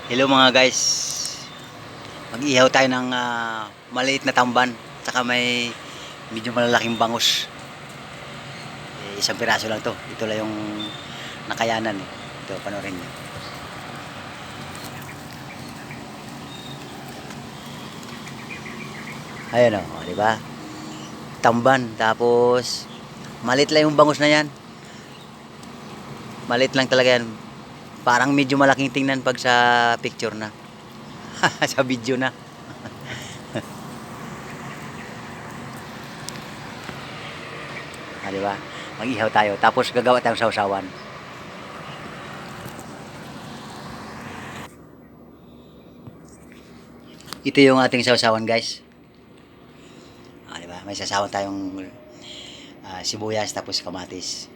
Hello mga guys. Mag-ihaw tayo ng maliit na tamban. Saka may medyo malalaking bangus. Isang piraso lang to. Ito lang yung nakayanan eh. Ito, panoorin niyo. Ayan o, di ba? Tamban. Tapos, maliit lang yung bangus na yan. Maliit lang talaga yan. Parang medyo malaking tingnan pag sa picture na. Sa video na. Di ba? Mag-ihaw tayo. Tapos gagawa tayong sausawan. Ito yung ating sausawan, guys. Di ba? May sausawan tayong sibuyas tapos kamatis.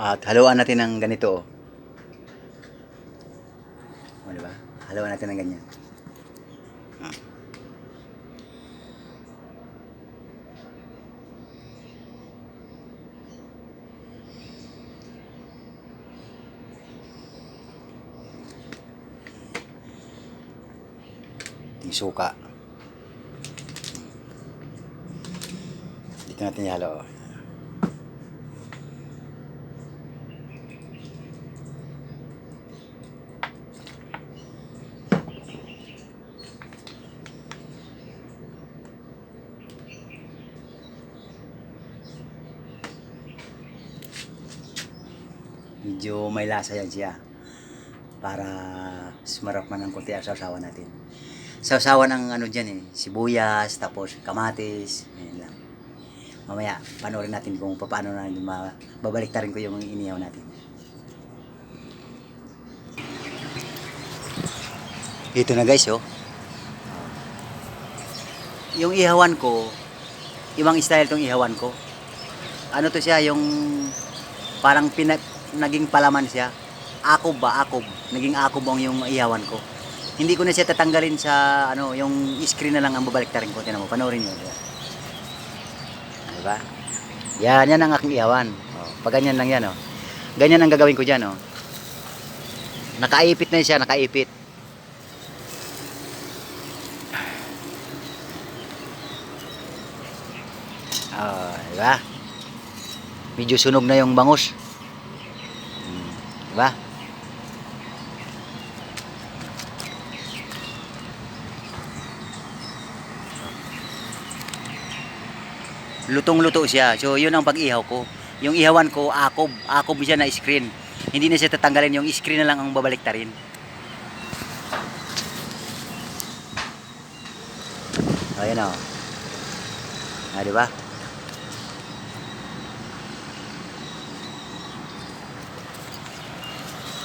At haluan natin ng ganito. Di ba? Haluan natin ng ganyan. Yung suka. Dito natin ihalo. Medyo may lasa yan siya para sumarap man ng konti ang sausawan natin. Sausawan ang ano dyan eh, sibuyas, tapos kamatis, ayan lang. Mamaya, panoorin natin kung paano na babalik-tarin ko yung inihaw natin. Ito na guys, oh. Yung ihawan ko, ibang style tong ihawan ko. Ano to siya, yung parang naging palaman siya. Akob ba? Akob. Naging akob ang yung ihawan ko. Hindi ko na siya tatanggalin sa ano, yung screen na lang ang babaliktarin ko. Tingnan mo, panoorin niyo. Diba? Yan ang aking ihawan. Oh, pag ganyan lang yan, oh. Ganyan ang gagawin ko diyan, oh. Nakaipit na siya, nakaipit. Diba? Medyo sunog na yung bangus. Diba? Lutong-luto siya. So, yun ang pag-ihaw ko. Yung ihawan ko, akob. Akob siya na screen. Hindi na siya tatanggalin. Yung screen na lang ang babaliktarin. Ayan o. Diba?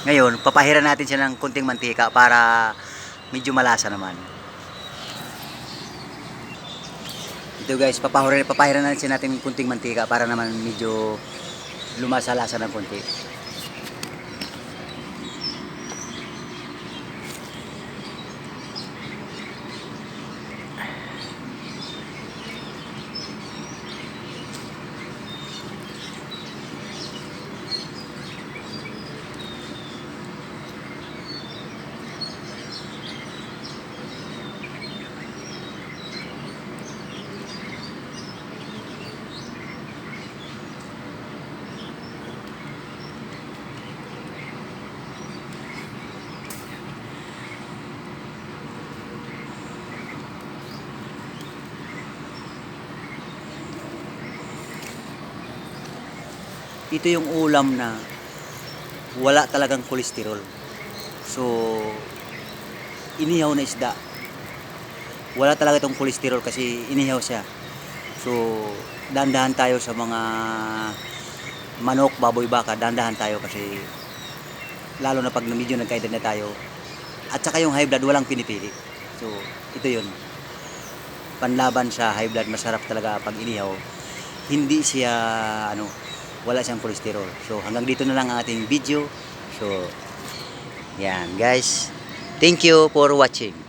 Ngayon, papahiran natin siya ng kunting mantika para medyo malasa naman. Ito guys, papahiran natin ng kunting mantika para naman medyo lumasa-lasa ng kunti. Ito yung ulam na wala talagang kolesterol. So, inihaw na isda. Wala talaga itong kolesterol kasi inihaw siya. So, dandahan tayo sa mga manok, baboy, baka. Dandahan tayo kasi lalo na pag medyo nagkaedad na tayo. At saka yung high blood, walang pinipili. So, ito yun. Panlaban sa high blood, masarap talaga pag inihaw. Hindi siya, wala siyang kolesterol. So, hanggang dito na lang ang ating video. So, yan guys. Thank you for watching.